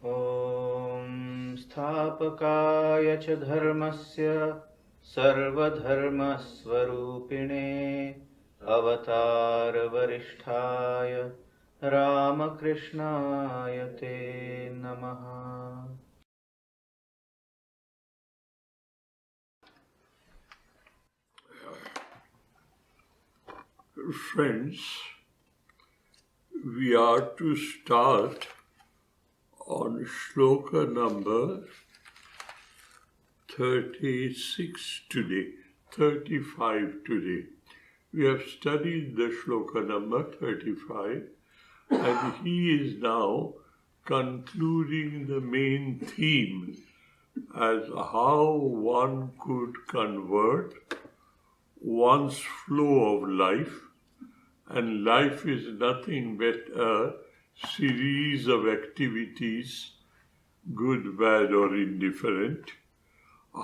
ॐ स्थापकाय च धर्मस्य सर्वधर्मस्वरूपिणे अवतारवरिष्ठाय रामकृष्णाय ते नमः। Friends, we are to start on shloka number 36 today, 35 today. We have studied the shloka number 35 and he is now concluding the main theme as how one could convert one's flow of life, and life is nothing but a series of activities, good, bad or indifferent,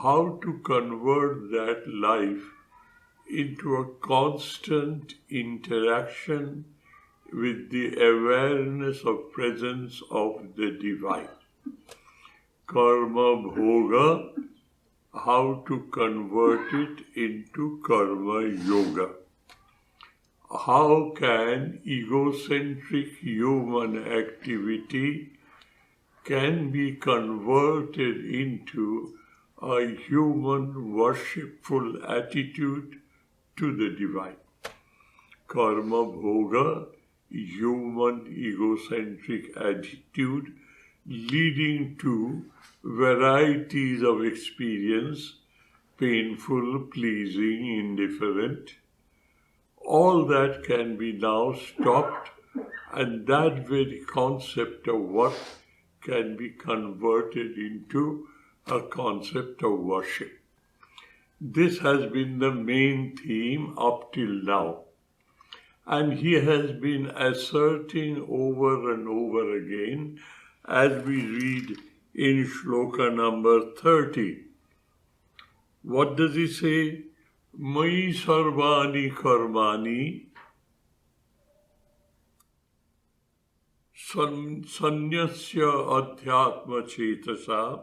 how to convert that life into a constant interaction with the awareness of presence of the divine. Karma bhoga, how to convert it into karma yoga. How can egocentric human activity can be converted into a human worshipful attitude to the divine? Karma bhoga, human egocentric attitude leading to varieties of experience, painful, pleasing, indifferent. All that can be now stopped, and that very concept of what can be converted into a concept of worship. This has been the main theme up till now. And he has been asserting over and over again as we read in shloka number 30. What does he say? Mai sarvani karmani sanyasya adhyatma chetasa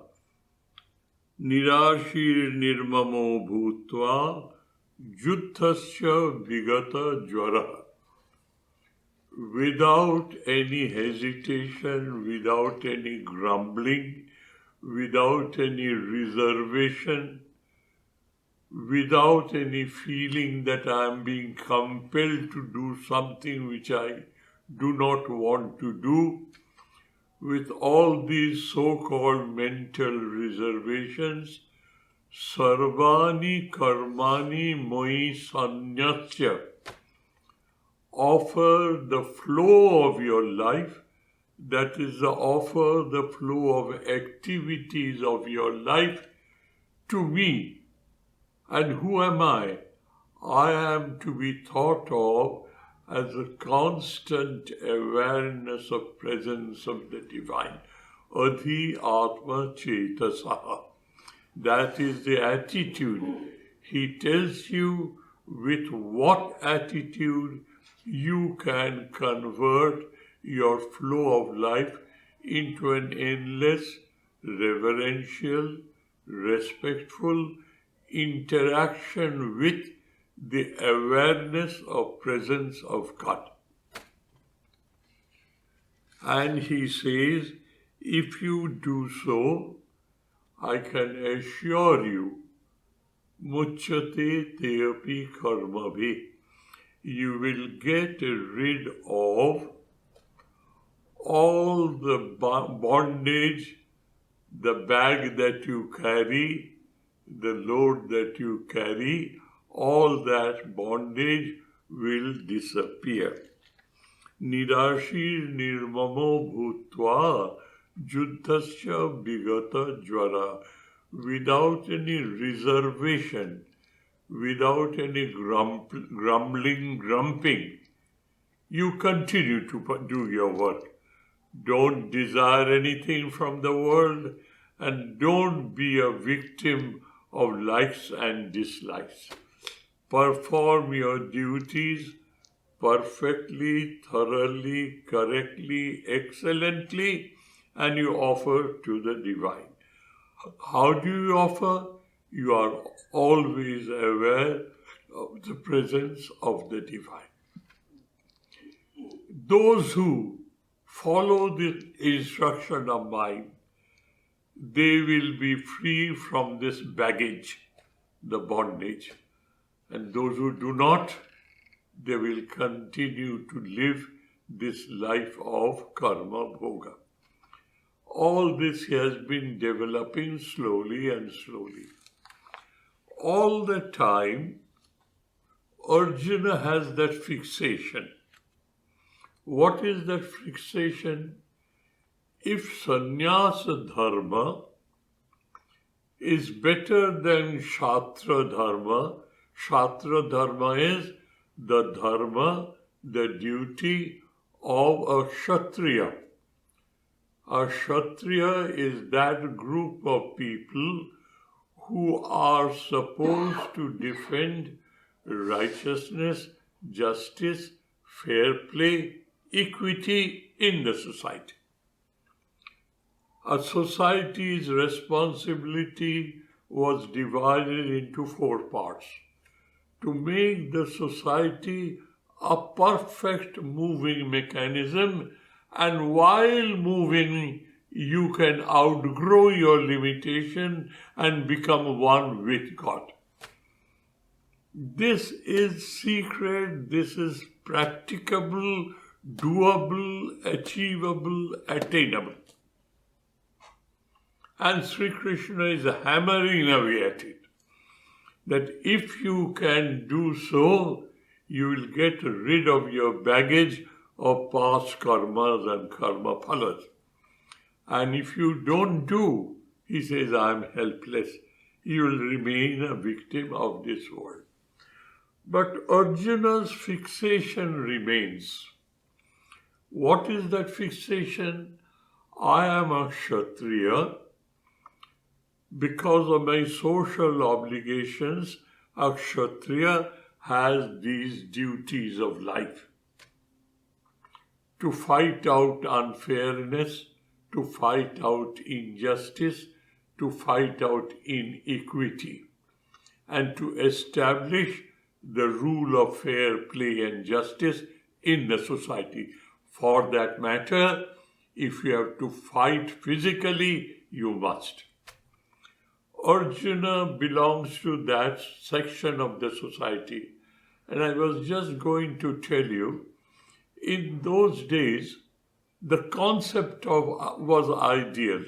nirashir nirmamo bhutva juthasya vigata jvara. Without any hesitation, without any grumbling, without any reservation, without any feeling that I am being compelled to do something which I do not want to do, with all these so-called mental reservations, sarvani karmani moi sanyasya, offer the flow of your life, that is, offer the flow of activities of your life to me. And who am I? I am to be thought of as a constant awareness of presence of the divine. Adhi Atma Chetasaha. That is the attitude. He tells you with what attitude you can convert your flow of life into an endless, reverential, respectful interaction with the awareness of presence of God. And he says, if you do so, I can assure you, muchyate teapi karmabhi, you will get rid of all the bondage, the bag that you carry, the load that you carry, all that bondage will disappear. Nirashir nirmamo bhutva juddhasya vigata jvara. Without any reservation, without any grumbling, grumping, you continue to do your work. Don't desire anything from the world and don't be a victim of likes and dislikes. Perform your duties perfectly, thoroughly, correctly, excellently, and you offer to the divine. How do you offer? You are always aware of the presence of the divine. Those who follow the instruction of mine, they will be free from this baggage, the bondage. And those who do not, they will continue to live this life of karma bhoga. All this has been developing slowly and slowly. All the time, Arjuna has that fixation. What is that fixation? If sannyasa dharma is better than Shastra dharma is the dharma, the duty of a Kshatriya. A Kshatriya is that group of people who are supposed to defend righteousness, justice, fair play, equity in the society. A society's responsibility was divided into 4 parts. To make the society a perfect moving mechanism, and while moving, you can outgrow your limitation and become one with God. This is secret, this is practicable, doable, achievable, attainable. And Sri Krishna is hammering away at it. That if you can do so, you will get rid of your baggage of past karmas and karma phalas. And if you don't do, he says, I am helpless. You will remain a victim of this world. But Arjuna's fixation remains. What is that fixation? I am a Kshatriya. Because of my social obligations, a Kshatriya has these duties of life. To fight out unfairness, to fight out injustice, to fight out inequity, and to establish the rule of fair play and justice in the society. For that matter, if you have to fight physically, you must. Arjuna belongs to that section of the society. And I was just going to tell you, in those days, the concept was ideal.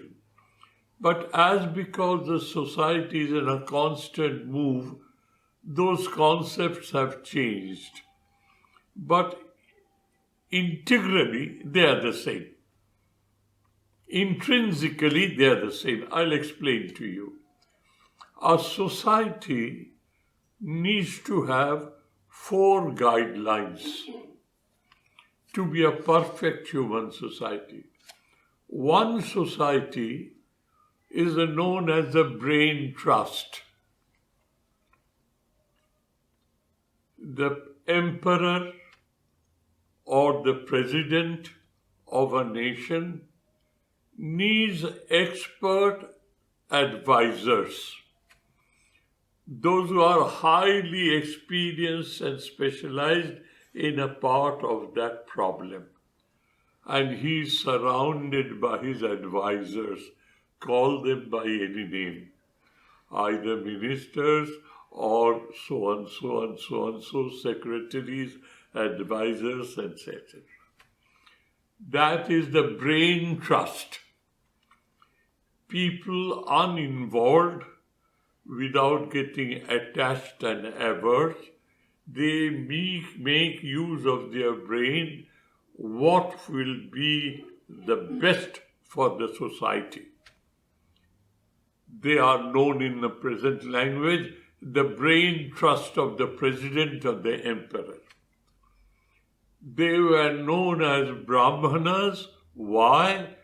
But because the society is in a constant move, those concepts have changed. But integrally, they are the same. Intrinsically, they are the same. I'll explain to you. A society needs to have 4 guidelines to be a perfect human society. One society is known as the brain trust. The emperor or the president of a nation needs expert advisors. Those who are highly experienced and specialized in a part of that problem. And he is surrounded by his advisors, call them by any name, either ministers or so and so and so and so, secretaries, advisors, etc. That is the brain trust. People uninvolved, without getting attached and averse, they make use of their brain what will be the best for the society. They are known in the present language, the brain trust of the president or the emperor. They were known as Brahmanas. Why?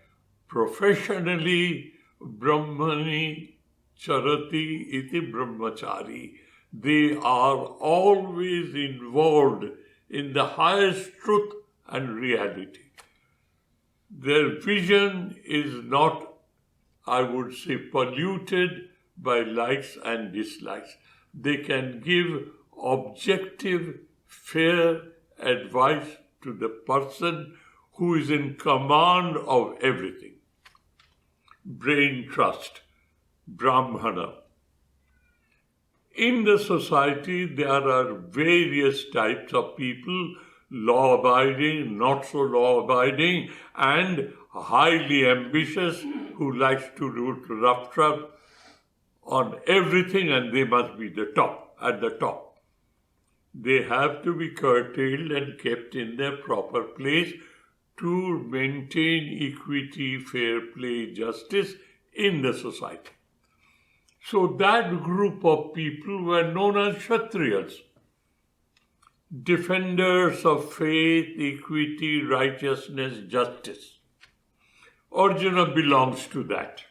Professionally, Brahmani Charati iti brahmachari. They are always involved in the highest truth and reality. Their vision is not, I would say, polluted by likes and dislikes. They can give objective, fair advice to the person who is in command of everything. Brain trust, Brahmana. In the society, there are various types of people, law-abiding, not so law-abiding, and highly ambitious who likes to do rough on everything, and they must be at the top. They have to be curtailed and kept in their proper place to maintain equity, fair play, justice in the society. So that group of people were known as Kshatriyas, defenders of faith, equity, righteousness, justice. Arjuna belongs to that.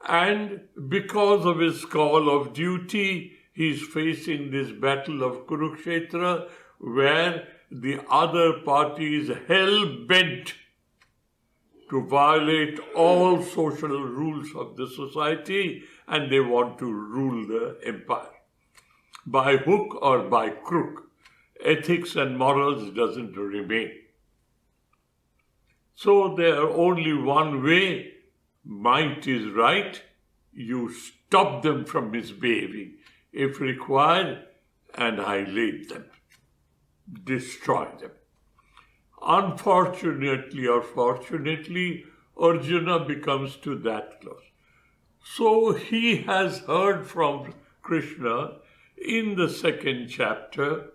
And because of his call of duty, he is facing this battle of Kurukshetra, where the other party is hell-bent to violate all social rules of the society, and they want to rule the empire. By hook or by crook, ethics and morals doesn't remain. So there are only one way. Might is right. You stop them from misbehaving, if required, annihilate them, destroy them. Unfortunately or fortunately, Arjuna becomes to that close. So he has heard from Krishna in the second chapter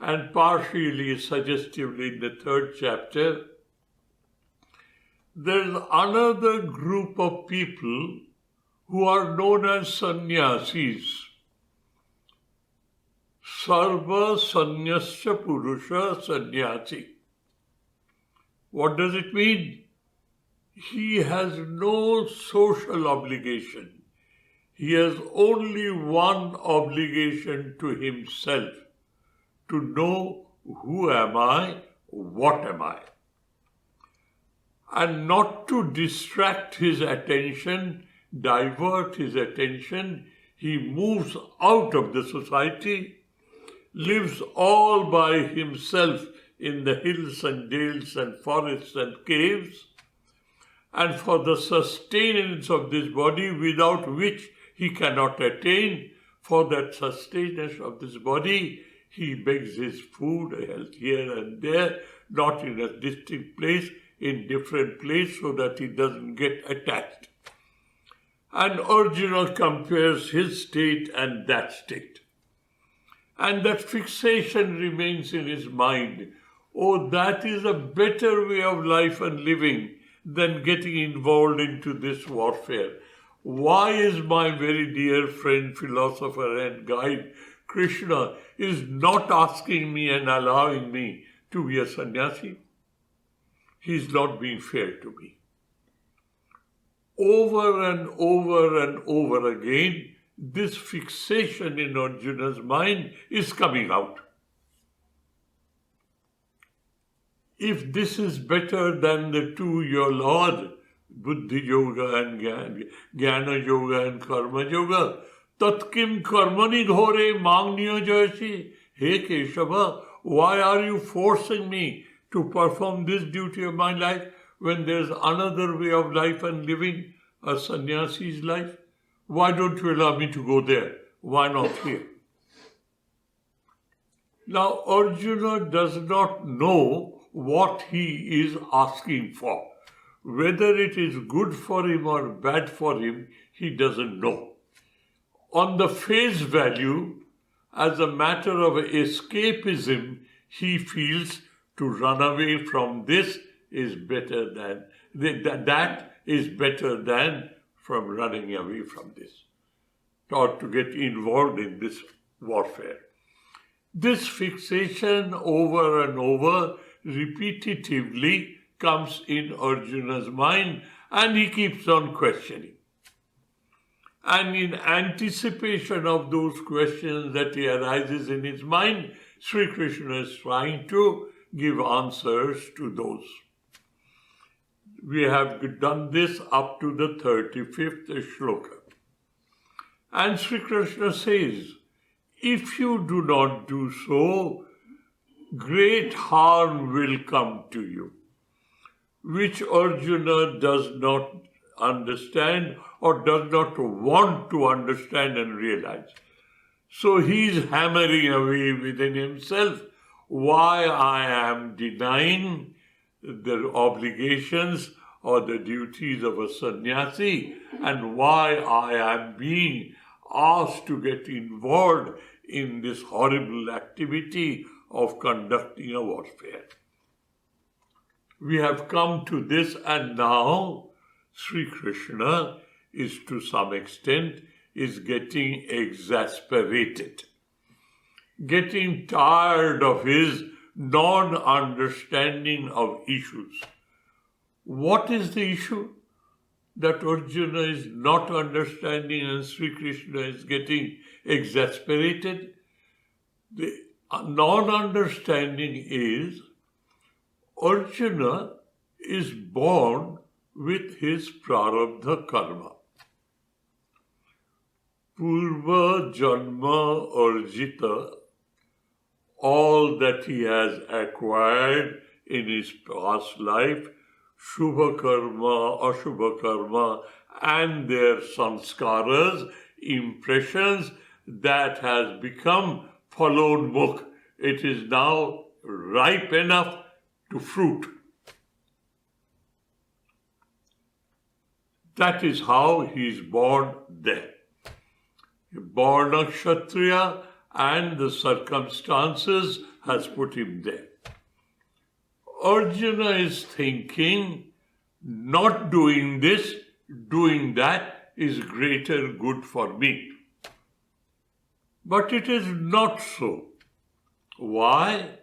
and partially suggestively in the third chapter. There's another group of people who are known as sannyasis. Sarva sannyasya purusha sannyasi. What does it mean? He has no social obligation. He has only one obligation to himself, to know who am I, what am I. And not to distract his attention, divert his attention, he moves out of the society, lives all by himself in the hills and dales and forests and caves, and for the sustenance of this body without which he cannot attain, for that sustenance of this body, he begs his food here and there, not in a distinct place, in different place, so that he doesn't get attached. And Arjuna compares his state and that state. And that fixation remains in his mind. Oh, that is a better way of life and living than getting involved into this warfare. Why is my very dear friend, philosopher and guide, Krishna, is not asking me and allowing me to be a sannyasi? He is not being fair to me. Over and over and over again, this fixation in Arjuna's mind is coming out. If this is better than the two your Lord, Buddhi Yoga and Jnana Yoga and Karma Yoga, Tatkim Karmani Ghore Mangniyo Jayasi. Hey Keshava, why are you forcing me to perform this duty of my life when there's another way of life and living, a sannyasi's life? Why don't you allow me to go there? Why not here? Now, Arjuna does not know what he is asking for. Whether it is good for him or bad for him, he doesn't know. On the face value, as a matter of escapism, he feels to run away from this is better than, that is better than from running away from this, or to get involved in this warfare. This fixation over and over repetitively comes in Arjuna's mind, and he keeps on questioning. And in anticipation of those questions that he arises in his mind, Sri Krishna is trying to give answers to those. We have done this up to the 35th shloka. And Sri Krishna says, if you do not do so, great harm will come to you, which Arjuna does not understand or does not want to understand and realize. So he is hammering away within himself why I am denying the obligations or the duties of a sannyasi and why I am being asked to get involved in this horrible activity of conducting a warfare. We have come to this, and now Sri Krishna is to some extent is getting exasperated, getting tired of his non-understanding of issues. What is the issue? That Arjuna is not understanding and Sri Krishna is getting exasperated. The non-understanding is Arjuna is born with his prarabdha karma. Purva janma arjita, all that he has acquired in his past life, Shubha karma, Ashubha karma, and their sanskaras, impressions, that has become phalonmukh. It is now ripe enough to fruit. That is how he is born there. Born a Kshatriya, and the circumstances has put him there. Arjuna is thinking, not doing this, doing that is greater good for me. But it is not so. Why?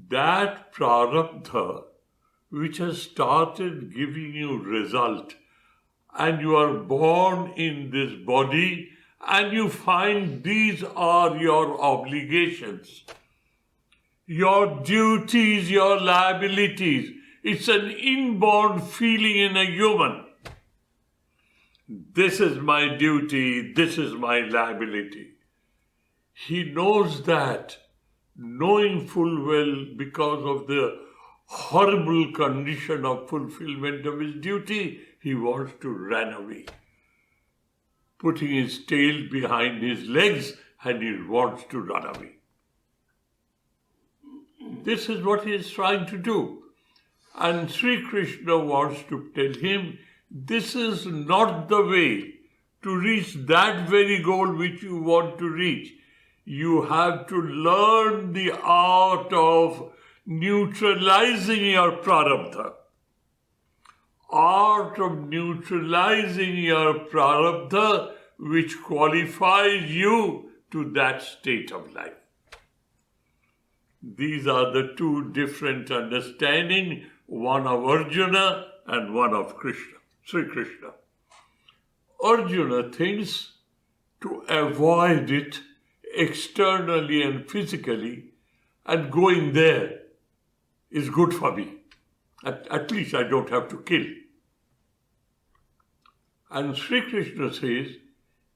That prarabdha, which has started giving you result, and you are born in this body, and you find these are your obligations, your duties, your liabilities. It's an inborn feeling in a human. This is my duty, this is my liability. He knows that, knowing full well because of the horrible condition of fulfillment of his duty, he wants to run away, putting his tail behind his legs, and he wants to run away. This is what he is trying to do. And Sri Krishna wants to tell him, this is not the way to reach that very goal which you want to reach. You have to learn the art of neutralizing your prarabdha. Art of neutralizing your prarabdha, which qualifies you to that state of life. These are the two different understandings, one of Arjuna and one of Krishna, Sri Krishna. Arjuna thinks to avoid it externally and physically, and going there is good for me. At least I don't have to kill. And Sri Krishna says,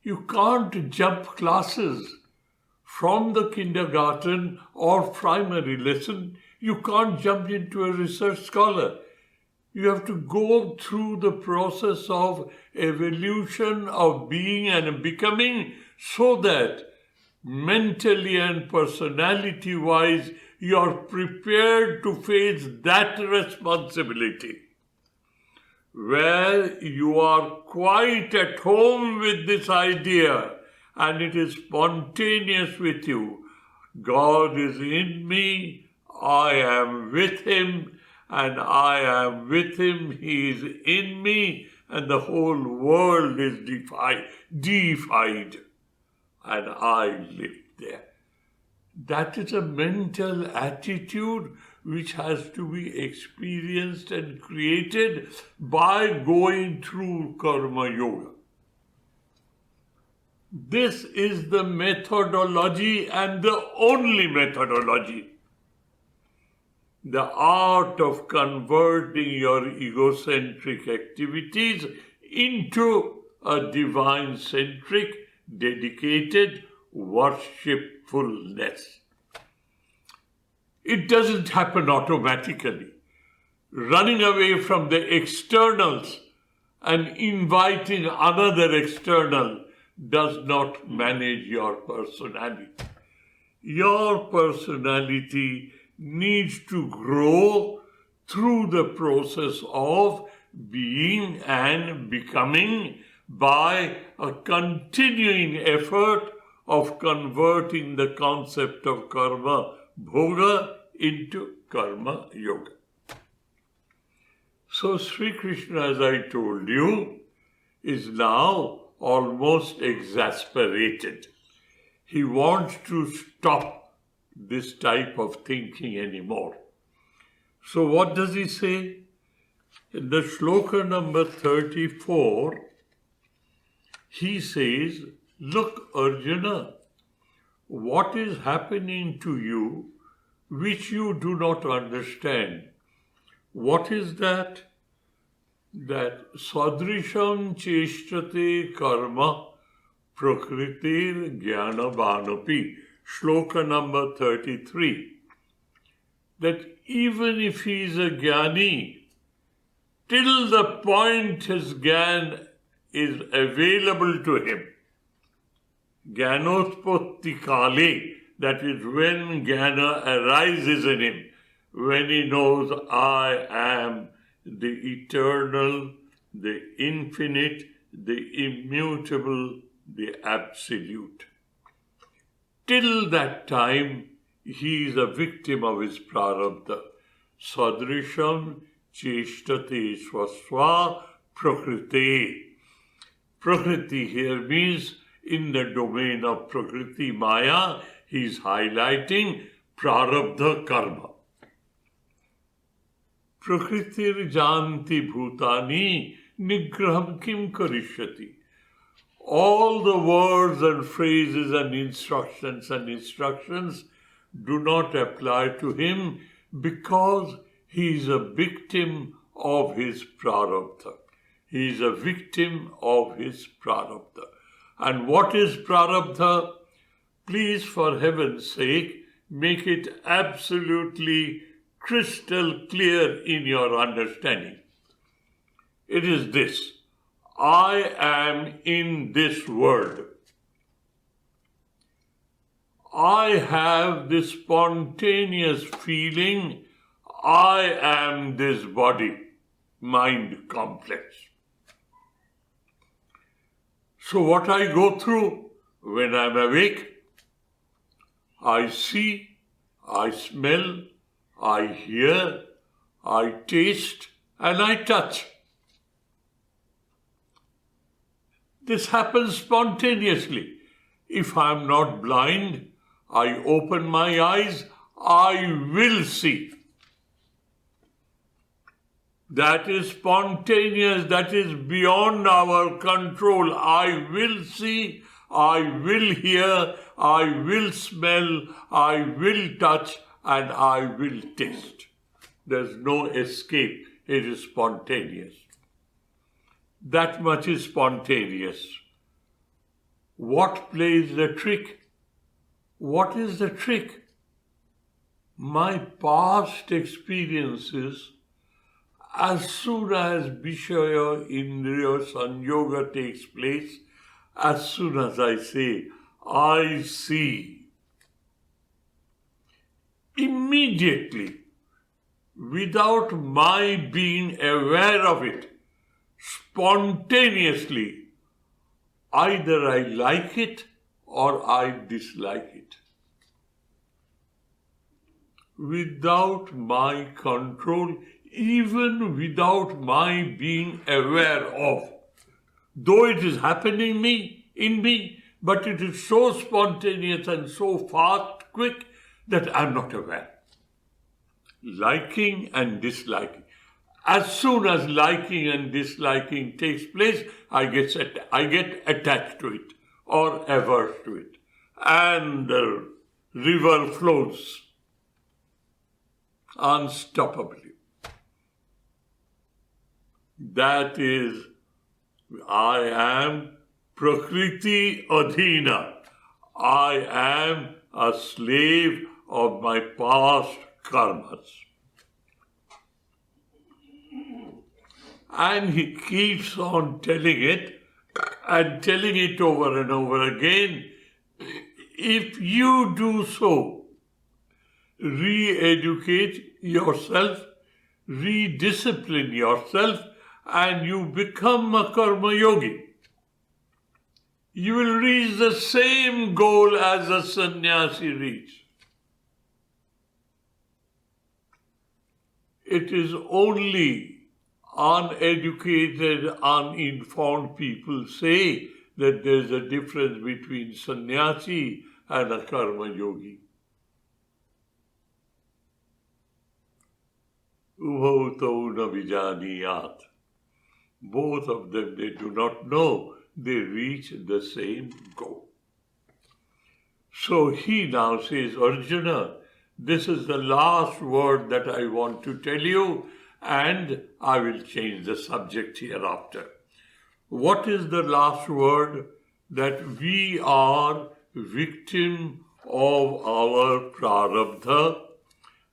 you can't jump classes from the kindergarten or primary lesson. You can't jump into a research scholar. You have to go through the process of evolution, of being and becoming, so that mentally and personality-wise, you are prepared to face that responsibility, where you are quite at home with this idea and it is spontaneous with you. God is in me, I am with him, and I am with him, he is in me, and the whole world is deified, and I live there. That is a mental attitude which has to be experienced and created by going through Karma Yoga. This is the methodology and the only methodology. the art of converting your egocentric activities into a divine-centric, dedicated worshipfulness. It doesn't happen automatically. Running away from the externals and inviting another external does not manage your personality. Your personality needs to grow through the process of being and becoming by a continuing effort of converting the concept of karma bhoga into karma yoga. So Sri Krishna, as I told you, is now almost exasperated. He wants to stop this type of thinking anymore. So what does he say? In the shloka number 34, he says, look, Arjuna, what is happening to you which you do not understand? What is that? That sadrisham cheshtate karma prakritir jnanavanapi. Shloka number 33. That even if he is a jnani, till the point his jnana is available to him, jnanospatti kale, that is when jnana arises in him, when he knows I am the eternal, the infinite, the immutable, the absolute. Till that time, he is a victim of his prarabdha. Sadrisham cheshtate swasva prakriti. Prakriti here means in the domain of prakriti maya, he is highlighting prarabdha karma. Prakritir janti bhutani nigraham kim karishyati. All the words and phrases and instructions do not apply to him because he is a victim of his prarabdha. He is a victim of his prarabdha. And what is prarabdha? Please, for heaven's sake, make it absolutely crystal clear in your understanding. It is this: I am in this world. I have this spontaneous feeling, I am this body, mind complex. So what I go through when I'm awake, I see, I smell, I hear, I taste, and I touch. This happens spontaneously. If I am not blind, I open my eyes, I will see. That is spontaneous, that is beyond our control. I will see, I will hear, I will smell, I will touch, and I will taste. There's no escape. It is spontaneous. That much is spontaneous. What plays the trick? What is the trick? My past experiences, as soon as Vishaya Indriya Sanyoga takes place, as soon as I say, I see, immediately, without my being aware of it, spontaneously, either I like it or I dislike it. Without my control, even without my being aware of. Though it is happening in me, but it is so spontaneous and so fast, quick, that I am not aware. Liking and disliking. As soon as liking and disliking takes place, I get attached to it or averse to it. And the river flows. unstoppably. That is, I am Prakriti Adhina. I am a slave of my past karmas. And he keeps on telling it and telling it over and over again. If you do so, re-educate yourself, rediscipline yourself, and you become a karma yogi, you will reach the same goal as a sannyasi reached. It is only uneducated, uninformed people say that there is a difference between sannyasi and a karma yogi. Ubhauto na vijaniyat. Both of them, they do not know. They reach the same goal. So he now says, Arjuna, this is the last word that I want to tell you, and I will change the subject hereafter. What is the last word? That we are victim of our prarabdha,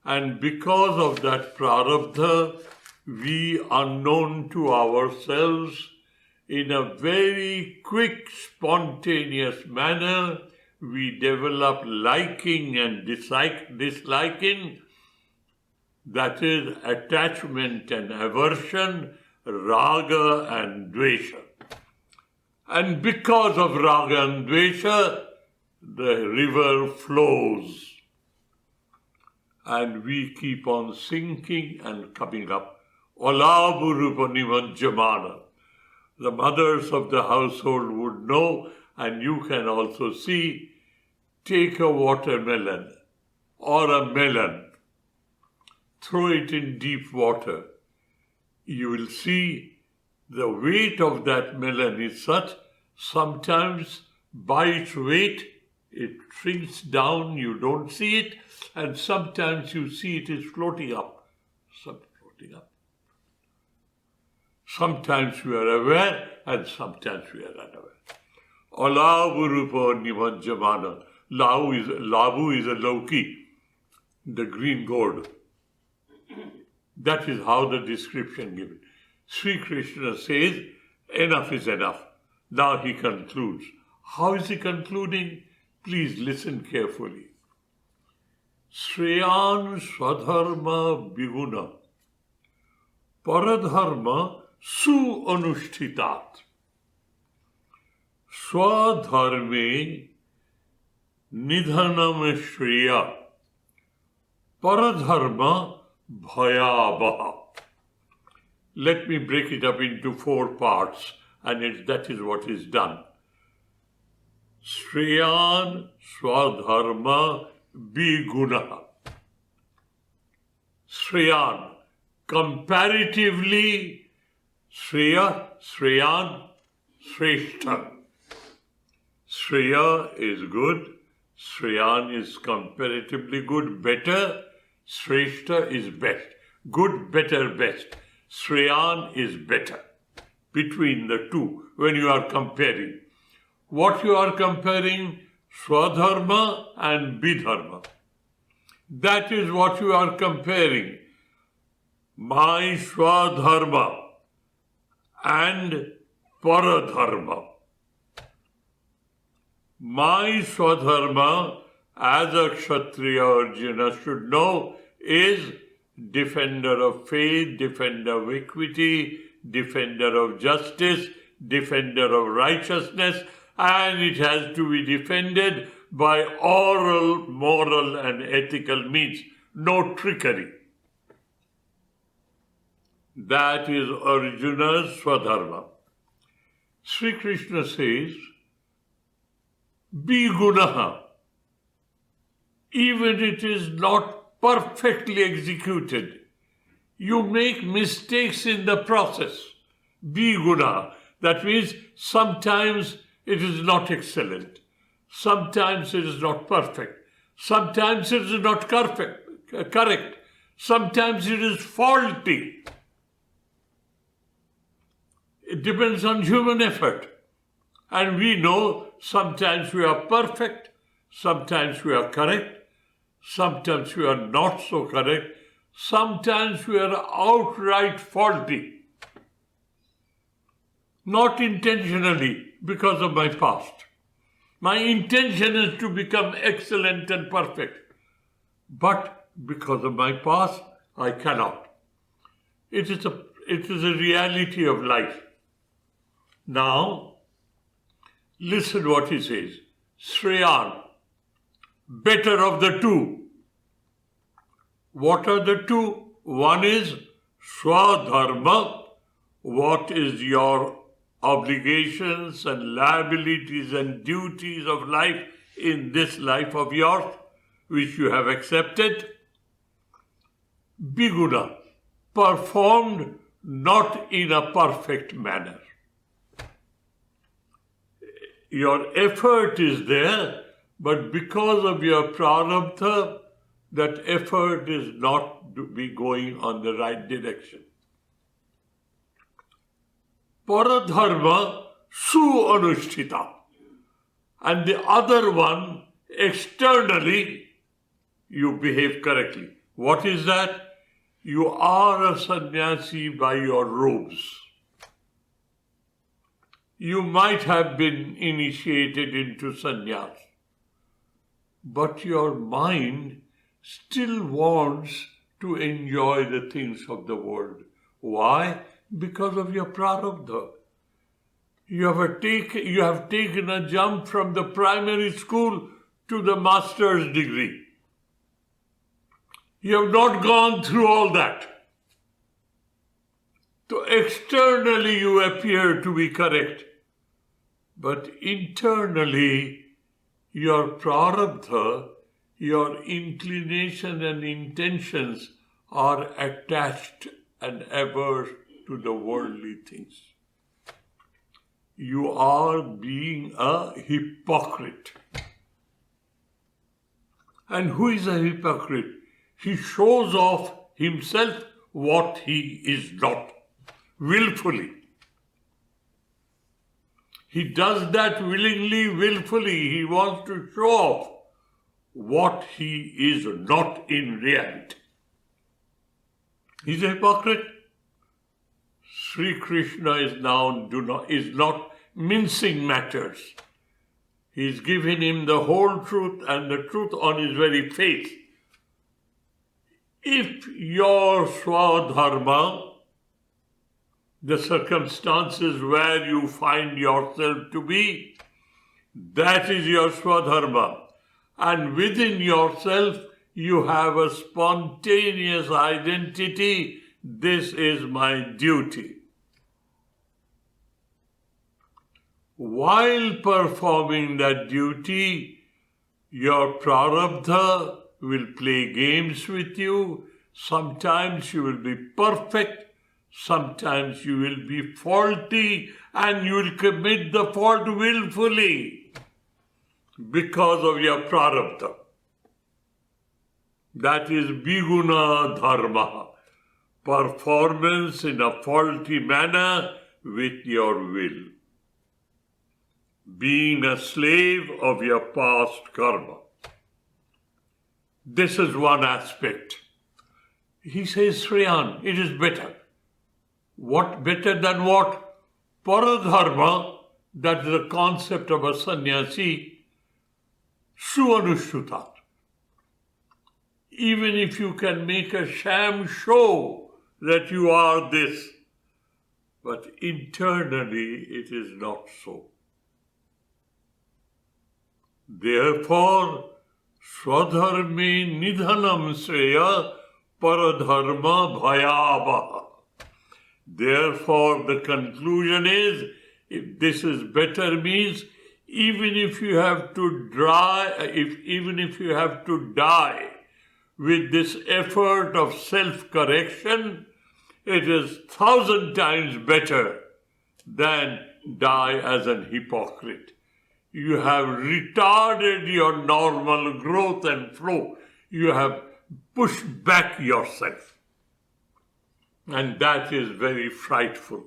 and because of that prarabdha, we, unknown to ourselves, in a very quick, spontaneous manner, we develop liking and disliking, that is attachment and aversion, raga and dvesha. And because of raga and dvesha, the river flows. And we keep on sinking and coming up. Olaburupa nimanjamana. The mothers of the household would know, and you can also see, take a watermelon or a melon, throw it in deep water. You will see the weight of that melon is such, sometimes by its weight, it shrinks down, you don't see it, and sometimes you see it is floating up. Sometimes we are aware, and sometimes we are unaware. Alavurupa nimanjamana. Labu is a Loki, the green gourd. That is how the description given. Sri Krishna says, enough is enough. Now he concludes. How is he concluding? Please listen carefully. Sreyan swadharma biguna paradharma su anushtitat. Swadharme nidhanam shreya paradharma bhayabaha. Let me break it up into 4 parts, and that is what is done. Sreyan swadharma biguna. Sreyan, comparatively, Sreyan, Sreshta. Sreya is good, Sreyan is comparatively good, better, Sreshta is best. Good, better, best. Sreyan is better. Between the two, when you are comparing. What you are comparing? Swadharma and Bidharma. That is what you are comparing. My Swadharma and Paradharma. My Swadharma, as a Kshatriya Arjuna should know, is defender of faith, defender of equity, defender of justice, defender of righteousness, and it has to be defended by oral, moral, and ethical means. No trickery. That is Arjuna's Swadharma. Sri Krishna says, be gunaha. Even it is not perfectly executed. You make mistakes in the process. Be gunaha. That means sometimes it is not excellent. Sometimes it is not perfect. Sometimes it is not correct. Sometimes it is faulty. It depends on human effort. And we know sometimes we are perfect, sometimes we are correct, sometimes we are not so correct, sometimes we are outright faulty. Not intentionally, because of my past. My intention is to become excellent and perfect. But because of my past, I cannot. It is a reality of life. Now, listen what he says. Shreyan, better of the two. What are the two? One is Swadharma. What is your obligations and liabilities and duties of life in this life of yours, which you have accepted? Biguna, performed not in a perfect manner. Your effort is there, but because of your prarabdha, that effort is not to be going on the right direction. Paradharma su-anushtita. And the other one, externally, you behave correctly. What is that? You are a sannyasi by your robes. You might have been initiated into sannyas, but your mind still wants to enjoy the things of the world. Why? Because of your prarabdha. You have taken a jump from the primary school to the master's degree. You have not gone through all that. So externally you appear to be correct, but internally your prarabdha, your inclination and intentions are attached and averse to the worldly things. You are being a hypocrite. And who is a hypocrite? He shows off himself what he is not, willfully. He does that willingly, willfully. He wants to show off what he is not in reality. He's a hypocrite. Sri Krishna is not mincing matters. He's given him the whole truth and the truth on his very face. If your swadharma, the circumstances where you find yourself to be, that is your swadharma. And within yourself, you have a spontaneous identity. This is my duty. While performing that duty, your prarabdha will play games with you. Sometimes you will be perfect, sometimes you will be faulty, and you will commit the fault willfully because of your prarabdha. That is biguna dharma, performance in a faulty manner with your will. Being a slave of your past karma. This is one aspect. He says, Shreyan, it is better. What better than what? Paradharma, that is the concept of a sannyasi, suanushrutat. Even if you can make a sham show that you are this, but internally it is not so. Therefore, swadharme nidhanam sreya paradharma bhayavaha. Therefore, the conclusion is, if this is better means, even if you have to die with this effort of self-correction, it is 1,000 times better than die as an hypocrite. You have retarded your normal growth and flow. You have push back yourself. And that is very frightful.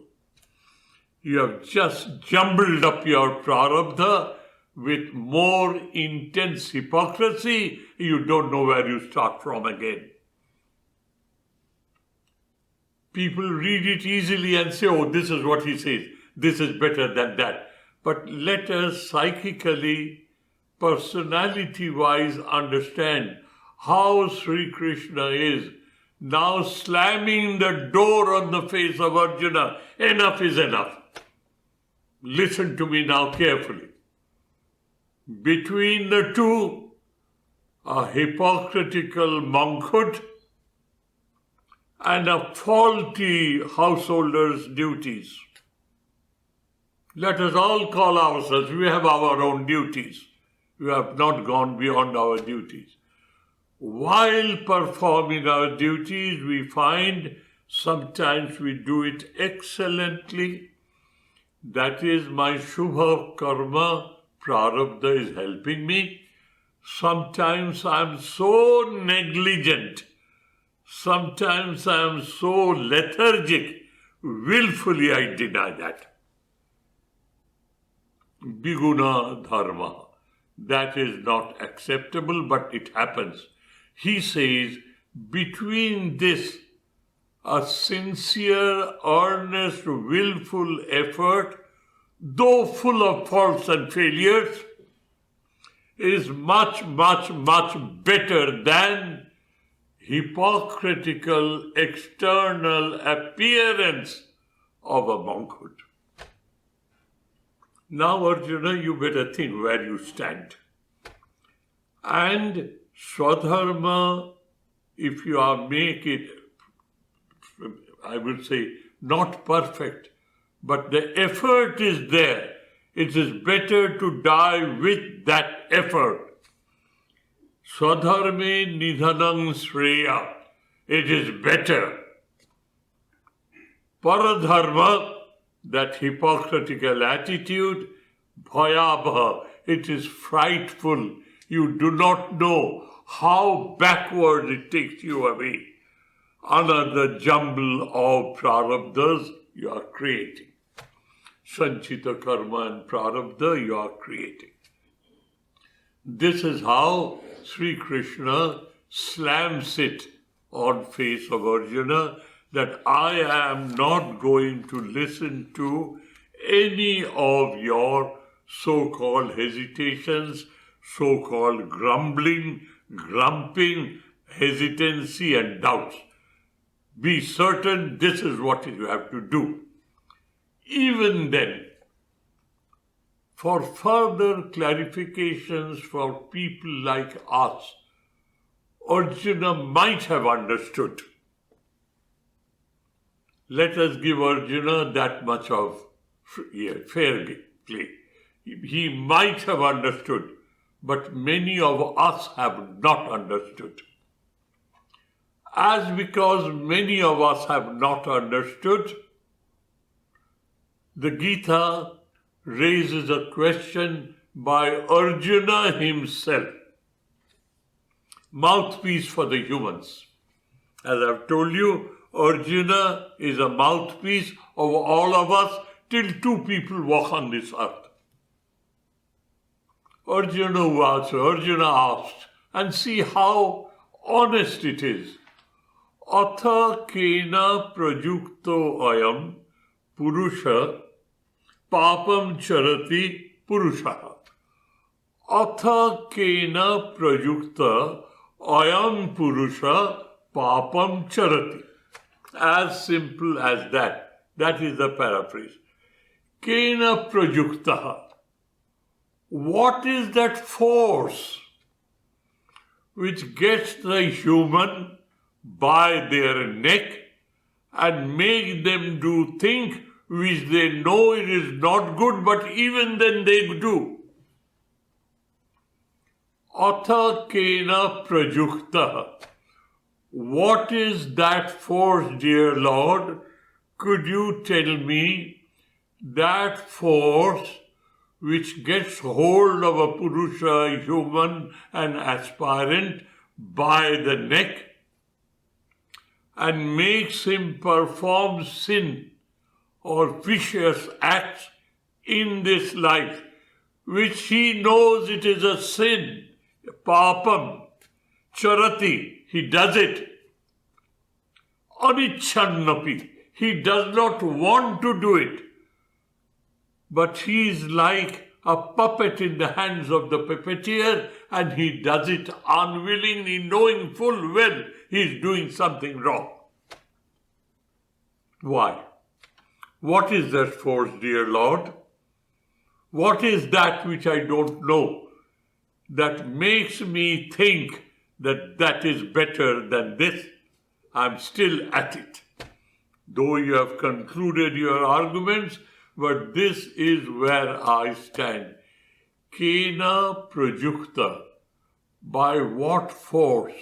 You have just jumbled up your prarabdha with more intense hypocrisy. You don't know where you start from again. People read it easily and say, oh, this is what he says. This is better than that. But let us psychically, personality-wise understand how Sri Krishna is now slamming the door on the face of Arjuna. Enough is enough. Listen to me now carefully. Between the two, a hypocritical monkhood and a faulty householder's duties. Let us all call ourselves, we have our own duties. We have not gone beyond our duties. While performing our duties, we find sometimes we do it excellently. That is, my Shubha Karma Prarabdha is helping me. Sometimes I am so negligent. Sometimes I am so lethargic. Willfully I deny that. Biguna Dharma. That is not acceptable, but it happens. He says, between this, a sincere, earnest, willful effort, though full of faults and failures, is much, much, much better than hypocritical external appearance of a monkhood. Now, Arjuna, you better think where you stand. And Swadharma, if you make it, I would say, not perfect, but the effort is there. It is better to die with that effort. Swadharme nidhanam sreya. It is better. Paradharma, that hypocritical attitude, bhayabha, it is frightful. You do not know how backward it takes you away. Another jumble of prarabdhas you are creating. Sanchita karma and prarabdha you are creating. This is how Sri Krishna slams it on face of Arjuna, that I am not going to listen to any of your so-called hesitations, so-called grumbling, grumping, hesitancy and doubts. Be certain this is what you have to do. Even then, for further clarifications for people like us, Arjuna might have understood. Let us give Arjuna that much of fair play. He might have understood, but many of us have not understood. As because many of us have not understood, the Gita raises a question by Arjuna himself, mouthpiece for the humans. As I've told you, Arjuna is a mouthpiece of all of us till two people walk on this earth. Arjuna asked, and see how honest it is. Atha kena prajukto ayam purusha papam charati purusha. Atha kena prajukta ayam purusha papam charati. As simple as that. That is the paraphrase. Kena prajuktaha. What is that force which gets the human by their neck and makes them do things which they know it is not good, but even then they do? Atha kena prajuktaha. What is that force, dear Lord? Could you tell me that force which gets hold of a Purusha, human and aspirant, by the neck and makes him perform sin or vicious acts in this life, which he knows it is a sin, papam, charati, he does it. Anichannapi, he does not want to do it, but he is like a puppet in the hands of the puppeteer, and he does it unwillingly, knowing full well he is doing something wrong. Why? What is that force, dear Lord? What is that which I don't know that makes me think that that is better than this? I'm still at it. Though you have concluded your arguments, but this is where I stand. Kena prajukta. By what force?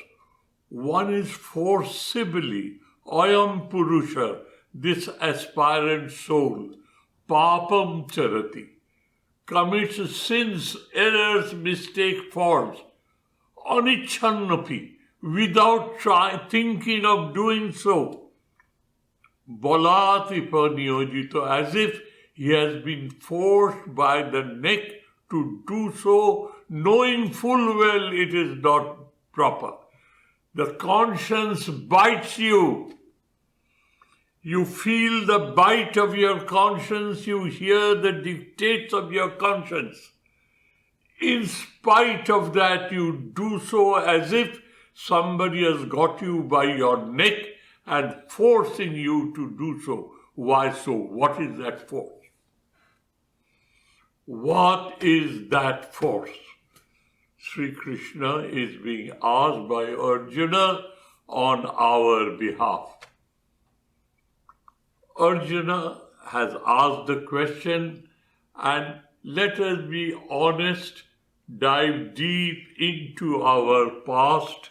One is forcibly, ayam purusha, this aspirant soul, papam charati, commits sins, errors, mistake, faults, anichannapi, without thinking of doing so. Balati paniyojito, as if he has been forced by the neck to do so, knowing full well it is not proper. The conscience bites you. You feel the bite of your conscience. You hear the dictates of your conscience. In spite of that, you do so as if somebody has got you by your neck and forcing you to do so. Why so? What is that force? What is that force? Sri Krishna is being asked by Arjuna on our behalf. Arjuna has asked the question, and let us be honest, dive deep into our past,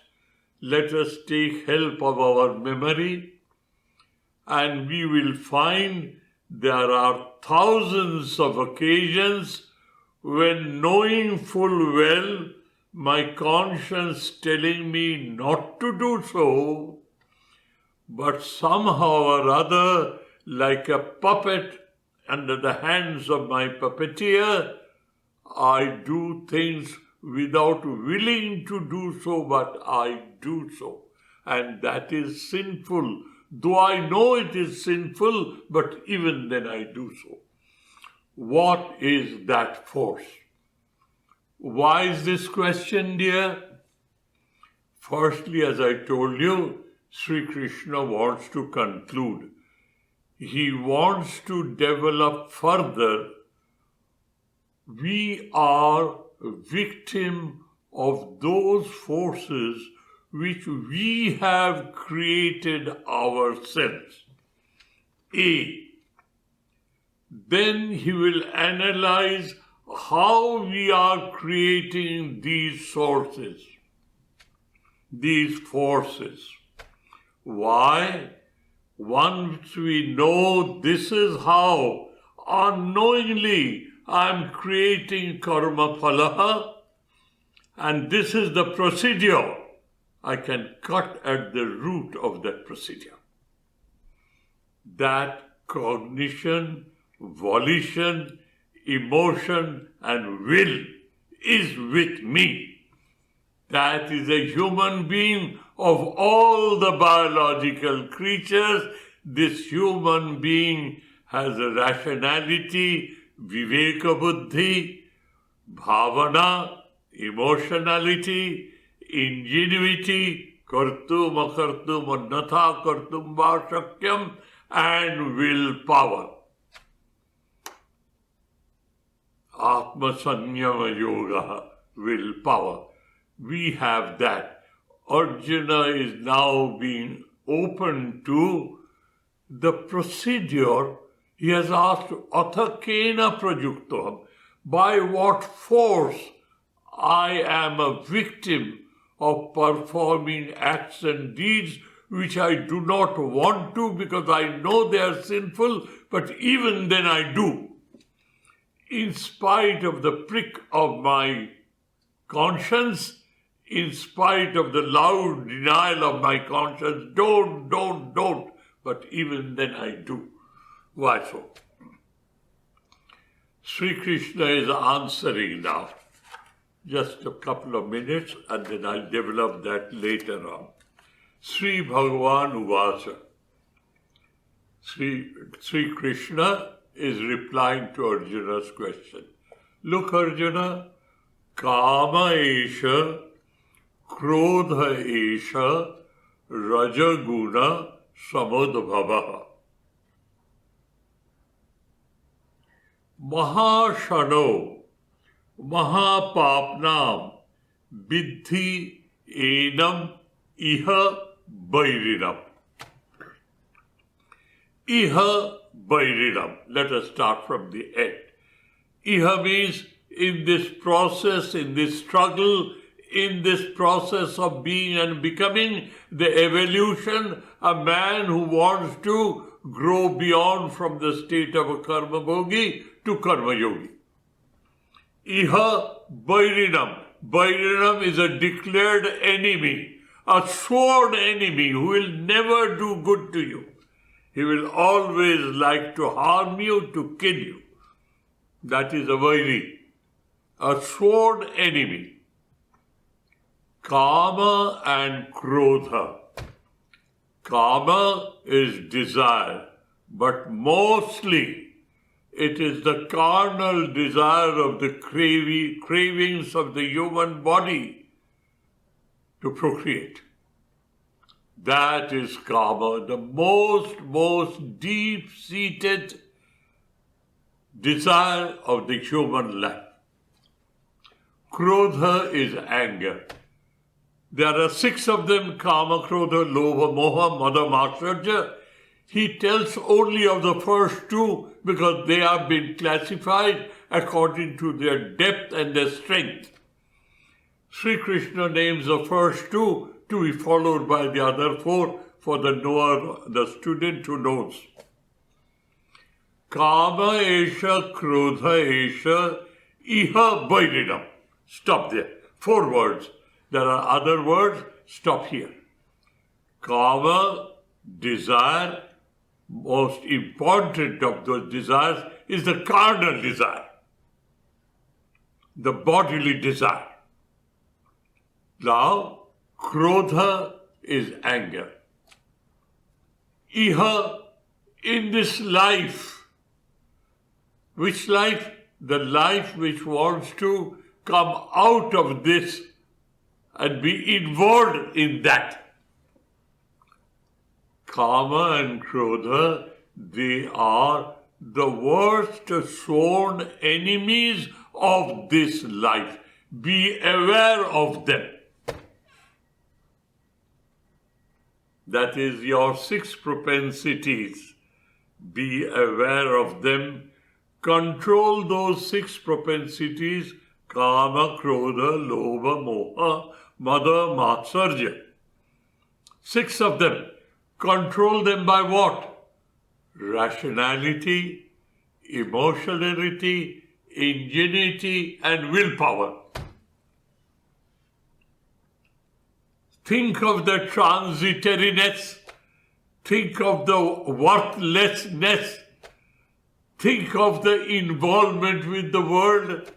let us take help of our memory, and we will find there are thousands of occasions when, knowing full well, my conscience telling me not to do so, but somehow or other, like a puppet under the hands of my puppeteer, I do things without willing to do so, but I do so. And that is sinful. Though I know it is sinful, but even then I do so. What is that force? Why is this question, dear? Firstly, as I told you, Sri Krishna wants to conclude. He wants to develop further. We are a victim of those forces which we have created ourselves. Then he will analyze how we are creating these sources, these forces. Why? Once we know this is how, unknowingly, I am creating karma phala, and this is the procedure, I can cut at the root of that procedure. That cognition, volition, emotion, and will is with me. That is a human being. Of all the biological creatures, this human being has a rationality, viveka buddhi, bhavana, emotionality, ingenuity, kartum akartum annatha kartum va shakyam, and willpower. Atma sanyama yoga, willpower. We have that. Arjuna is now being open to the procedure. He has asked, Athakena prajuktam, by what force I am a victim of performing acts and deeds which I do not want to because I know they are sinful, but even then I do. In spite of the prick of my conscience, in spite of the loud denial of my conscience, don't. But even then I do. Why so? Sri Krishna is answering now. Just a couple of minutes and then I'll develop that later on. Sri Bhagavan Uvasa. Sri Krishna is replying to Arjuna's question. Look, Arjuna, Kama Esha, Krodha Esha, Rajaguna, Samudbhava. Mahashano, Mahapapnam, Biddhi Enam, Iha Bairinam. Iha Bairinam. Let us start from the end. Iha means in this process, in this struggle, in this process of being and becoming, the evolution, a man who wants to grow beyond from the state of a karma bhogi to karma yogi. Iha Bairinam. Bairinam is a declared enemy, a sworn enemy who will never do good to you. He will always like to harm you, to kill you. That is a Vairi, a sworn enemy. Kama and Krodha. Kama is desire, but mostly it is the carnal desire of the cravings of the human body to procreate. That is Kama, the most deep-seated desire of the human life. Krodha is anger. There are 6 of them, Kama, Krodha, Lobha, Moha, Mada, Matsarya. He tells only of the first 2 because they have been classified according to their depth and their strength. Sri Krishna names the first 2 to be followed by the other 4 for the knower, the student who knows. Kama Esha, Krodha Esha, Iha Bairinam. Stop there. 4 words. There are other words. Stop here. Kama, desire. Most important of those desires is the carnal desire, the bodily desire. Now, Krodha is anger. Iha, in this life. Which life? The life which wants to come out of this and be involved in that. Kama and Krodha, they are the worst sworn enemies of this life. Be aware of them. That is your 6 propensities. Be aware of them. Control those 6 propensities. Kama, Krodha, Lobha, Moha, Mada, Matsarya. 6 of them. Control them by what? Rationality, emotionality, ingenuity, and willpower. Think of the transitoriness. Think of the worthlessness. Think of the involvement with the world.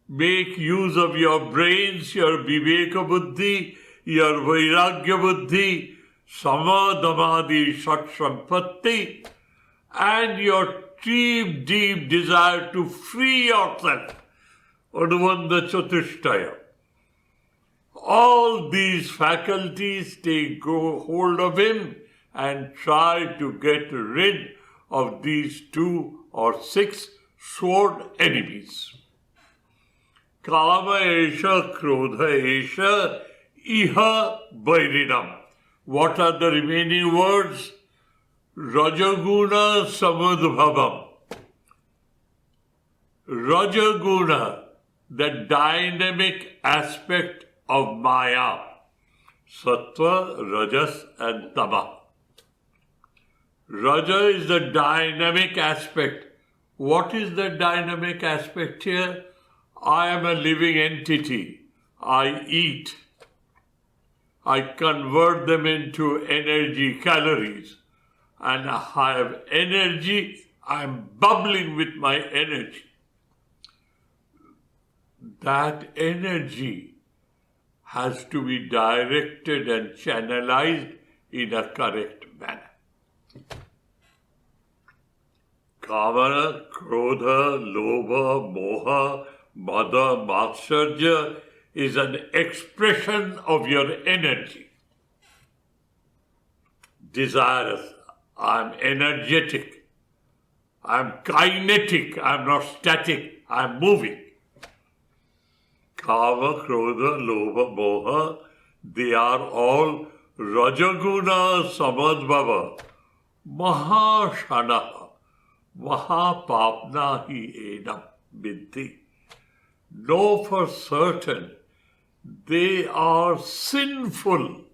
Make use of your brains, your viveka buddhi, your vairagya buddhi, samadhamadi shat sampatti, and your deep desire to free yourself. Anuvandha chatushtaya. All these faculties take hold of him and try to get rid of these 2 or 6 sworn enemies. Kama esha, Krodha esha, Iha Bairinam. What are the remaining words? Rajaguna Samudbhavam. Rajaguna, the dynamic aspect of Maya. Sattva, Rajas and Tama. Raja is the dynamic aspect. What is the dynamic aspect here? I am a living entity. I eat, I convert them into energy, calories. And I have energy, I'm bubbling with my energy. That energy has to be directed and channelized in a correct manner. Kamana, Krodha, Lobha, Moha, Mada, Matsarja is an expression of your energy. Desirous, I'm energetic, I'm kinetic, I'm not static, I'm moving. Kama, Krodha, Lobha, Moha, they are all Rajaguna Samadbhava, Mahashana, Mahapapna hi enam vidhi. Know for certain they are sinful.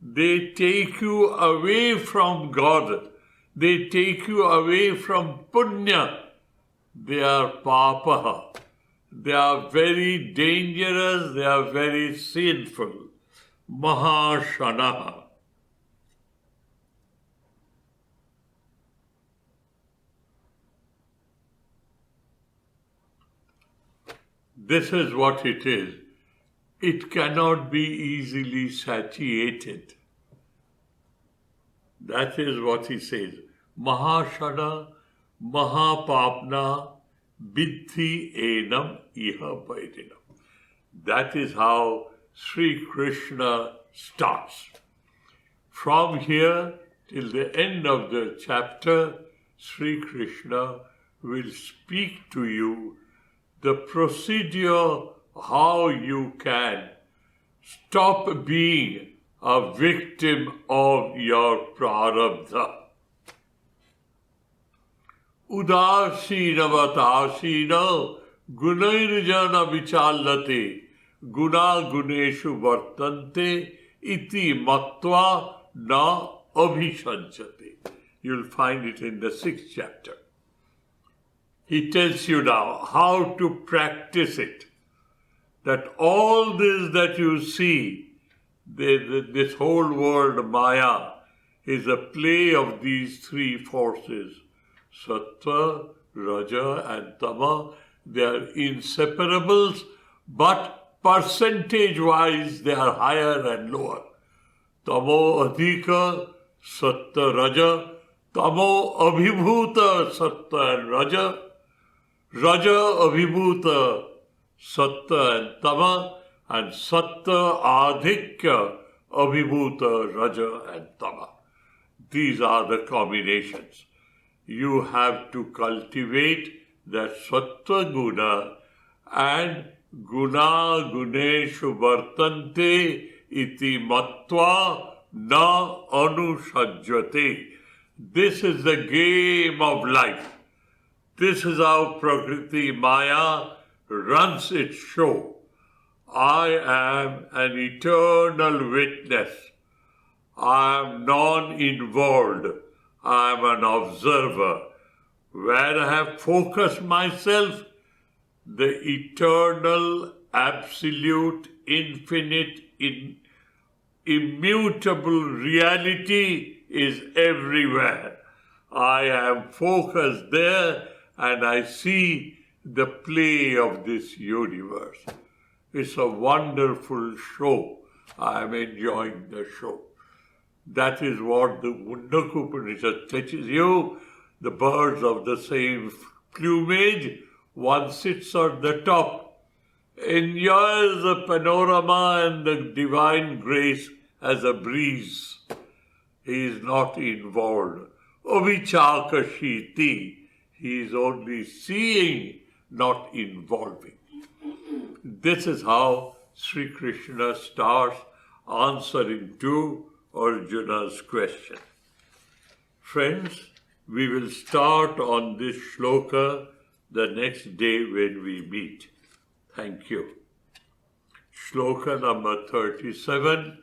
They take you away from God. They take you away from punya. They are papaha. They are very dangerous. They are very sinful. Mahashanaha. This is what it is. It cannot be easily satiated. That is what he says. Mahashana, Mahapapna, Vidhi enam iha vaidinam. That is how Sri Krishna starts. From here till the end of the chapter, Sri Krishna will speak to you the procedure how you can stop being a victim of your prarabdha. Udasinavatasina gunairjana vichallate guna guneshu vartante iti matva na abhishanchate. You'll find it in the 6th chapter. He tells you now how to practice it. That all this that you see, this whole world, Maya, is a play of these three forces. Sattva, Raja and Tama, they are inseparables, but percentage-wise they are higher and lower. Tamo Adhika, Sattva, Raja, Tamo Abhibhuta, Sattva and Raja, Raja Abhibhuta, Sattva and Tama, and Sattva Adhikya Abhibhuta, Raja and Tama. These are the combinations. You have to cultivate that Sattva Guna and Guna Guneshu Vartante iti Matva na Anushajyate. This is the game of life. This is how Prakriti Maya runs its show. I am an eternal witness. I am non-involved. I am an observer. Where I have focused myself, the eternal, absolute, infinite, immutable reality is everywhere. I am focused there and I see the play of this universe. It's a wonderful show. I am enjoying the show. That is what the Mundaka Upanishad teaches you. The birds of the same plumage, one sits on the top, enjoys the panorama and the divine grace as a breeze. He is not involved. Avichakashiti. He is only seeing, not involving. This is how Sri Krishna starts answering to Arjuna's question. Friends, we will start on this shloka the next day when we meet. Thank you. Shloka number 37,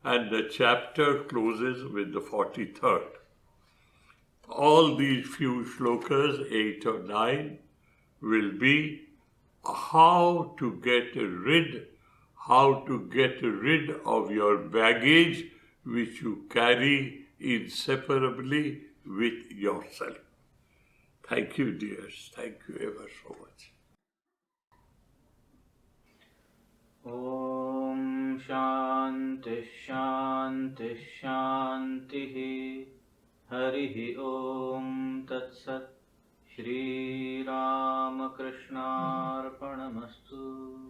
and the chapter closes with the 43rd. All these few shlokas, 8 or 9, will be how to get rid, how to get rid of your baggage which you carry inseparably with yourself. Thank you, dears. Thank you ever so much. Om Shanti Shanti Shanti Harihi Om Tat Sat Shri Ramakrishna Arpanamastu.